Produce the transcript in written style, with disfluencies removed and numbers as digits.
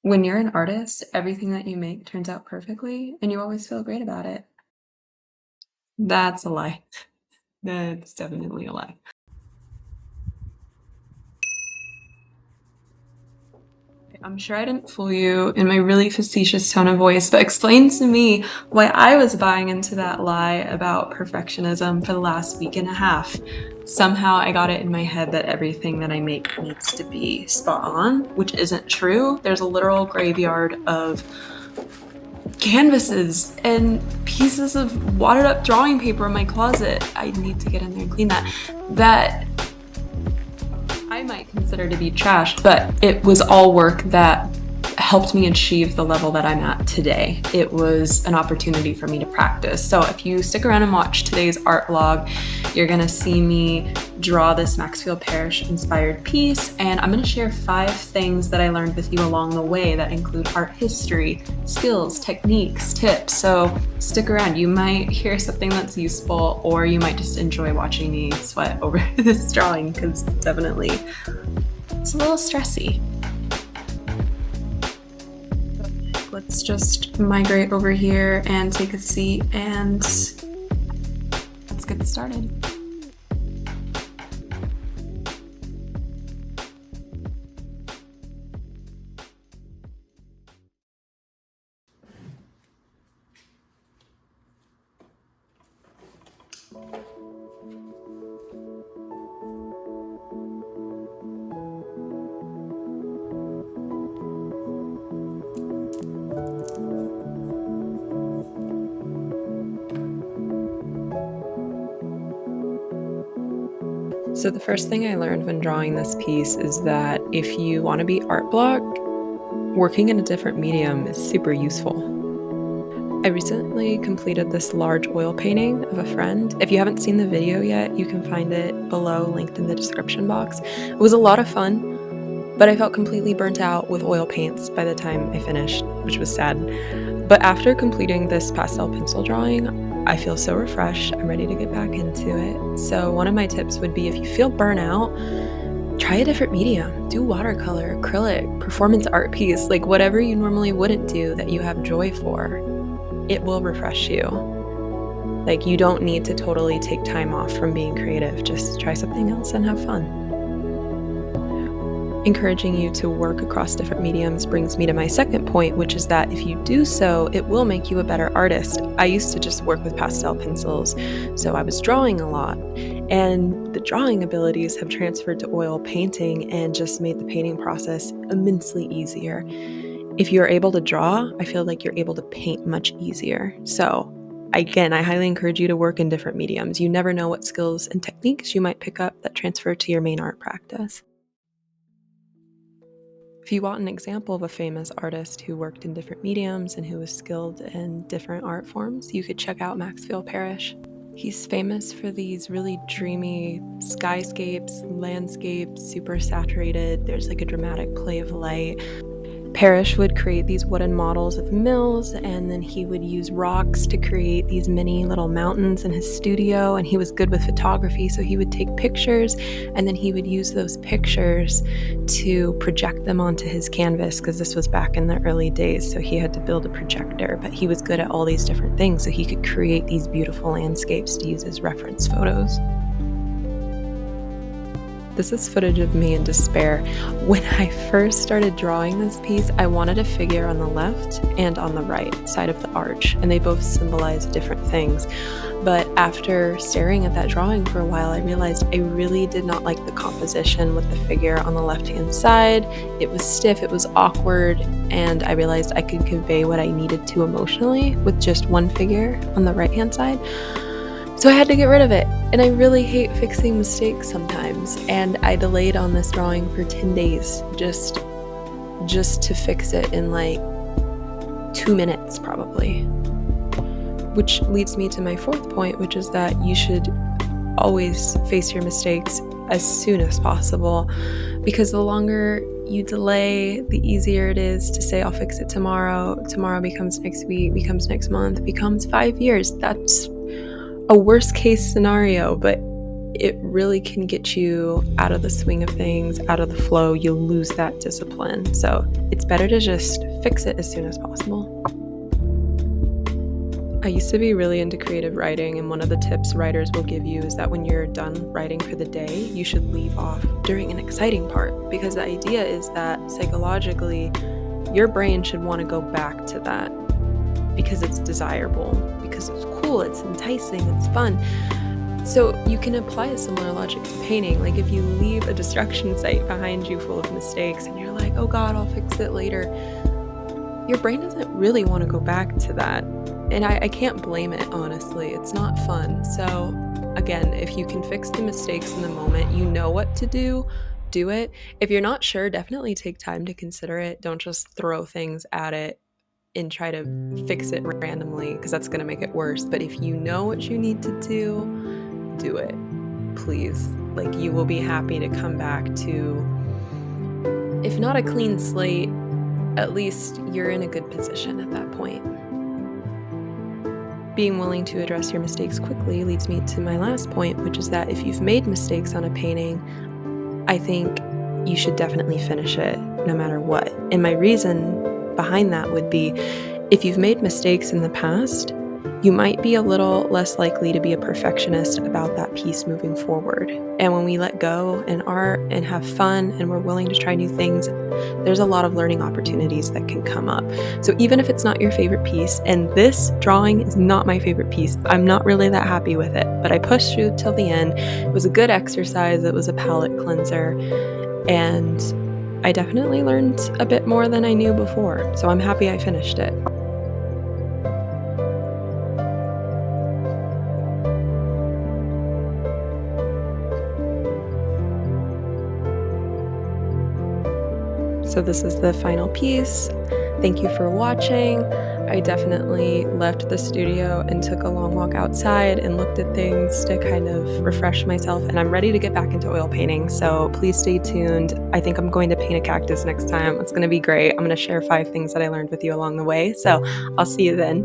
When you're an artist, everything that you make turns out perfectly, and you always feel great about it. That's a lie. That's definitely a lie. I'm sure I didn't fool you in my really facetious tone of voice, but explain to me why I was buying into that lie about perfectionism for the last week and a half. Somehow I got it in my head that everything that I make needs to be spot on, which isn't true. There's a literal graveyard of canvases and pieces of wadded up drawing paper in my closet. I need to get in there and clean that. That I might consider to be trash, but it was all work that helped me achieve the level that I'm at today. It was an opportunity for me to practice. So if you stick around and watch today's art vlog, you're gonna see me draw this Maxfield Parrish inspired piece, and I'm gonna share 5 things that I learned with you along the way that include art history, skills, techniques, tips. So stick around. You might hear something that's useful, or you might just enjoy watching me sweat over this drawing, because definitely it's a little stressy. Let's just migrate over here and take a seat, and let's get started. So the first thing I learned when drawing this piece is that if you want to be art block, working in a different medium is super useful. I recently completed this large oil painting of a friend. If you haven't seen the video yet, you can find it below, linked in the description box. It was a lot of fun, but I felt completely burnt out with oil paints by the time I finished, which was sad. But after completing this pastel pencil drawing, I feel so refreshed. I'm ready to get back into it. So one of my tips would be, if you feel burnout, try a different medium. Do watercolor, acrylic, performance art piece, like whatever you normally wouldn't do that you have joy for. It will refresh you. Like, you don't need to totally take time off from being creative. Just try something else and have fun. Encouraging you to work across different mediums brings me to my second point, which is that if you do so, it will make you a better artist. I used to just work with pastel pencils, so I was drawing a lot, and the drawing abilities have transferred to oil painting and just made the painting process immensely easier. If you're able to draw, I feel like you're able to paint much easier. So again, I highly encourage you to work in different mediums. You never know what skills and techniques you might pick up that transfer to your main art practice. If you want an example of a famous artist who worked in different mediums and who was skilled in different art forms, you could check out Maxfield Parrish. He's famous for these really dreamy skyscapes, landscapes, super saturated. There's like a dramatic play of light. Parrish would create these wooden models of mills, and then he would use rocks to create these mini little mountains in his studio, and he was good with photography, so he would take pictures and then he would use those pictures to project them onto his canvas, because this was back in the early days, so he had to build a projector, but he was good at all these different things, so he could create these beautiful landscapes to use as reference photos. This is footage of me in despair. When I first started drawing this piece, I wanted a figure on the left and on the right side of the arch, and they both symbolize different things. But after staring at that drawing for a while, I realized I really did not like the composition with the figure on the left-hand side. It was stiff, it was awkward, and I realized I could convey what I needed to emotionally with just one figure on the right-hand side. So I had to get rid of it, and I really hate fixing mistakes sometimes, and I delayed on this drawing for 10 days just to fix it in like 2 minutes probably. Which leads me to my fourth point, which is that you should always face your mistakes as soon as possible, because the longer you delay, the easier it is to say, I'll fix it tomorrow. Tomorrow becomes next week, becomes next month, becomes 5 years. That's a worst case scenario, but it really can get you out of the swing of things, out of the flow. You'll lose that discipline. So it's better to just fix it as soon as possible. I used to be really into creative writing, and one of the tips writers will give you is that when you're done writing for the day, you should leave off during an exciting part, because the idea is that psychologically, your brain should want to go back to that because it's desirable, because it's cool, it's enticing, it's fun. So you can apply a similar logic to painting. Like if you leave a destruction site behind you full of mistakes and you're like, oh God, I'll fix it later, your brain doesn't really want to go back to that. And I can't blame it, honestly. It's not fun. So again, if you can fix the mistakes in the moment, you know what to do it. If you're not sure, definitely take time to consider it. Don't just throw things at it and try to fix it randomly, because that's going to make it worse. But if you know what you need to do it, please. Like, you will be happy to come back to, if not a clean slate, at least you're in a good position at that point. Being willing to address your mistakes quickly leads me to my last point, which is that if you've made mistakes on a painting, I think you should definitely finish it no matter what. And my reason behind that would be, if you've made mistakes in the past, you might be a little less likely to be a perfectionist about that piece moving forward. And when we let go in art and have fun and we're willing to try new things, there's a lot of learning opportunities that can come up. So even if it's not your favorite piece, and this drawing is not my favorite piece, I'm not really that happy with it, but I pushed through till the end. It was a good exercise. It was a palate cleanser. And I definitely learned a bit more than I knew before. So I'm happy I finished it. So this is the final piece. Thank you for watching. I definitely left the studio and took a long walk outside and looked at things to kind of refresh myself, and I'm ready to get back into oil painting. So please stay tuned. I think I'm going to paint a cactus next time. It's going to be great. I'm going to share 5 things that I learned with you along the way. So I'll see you then.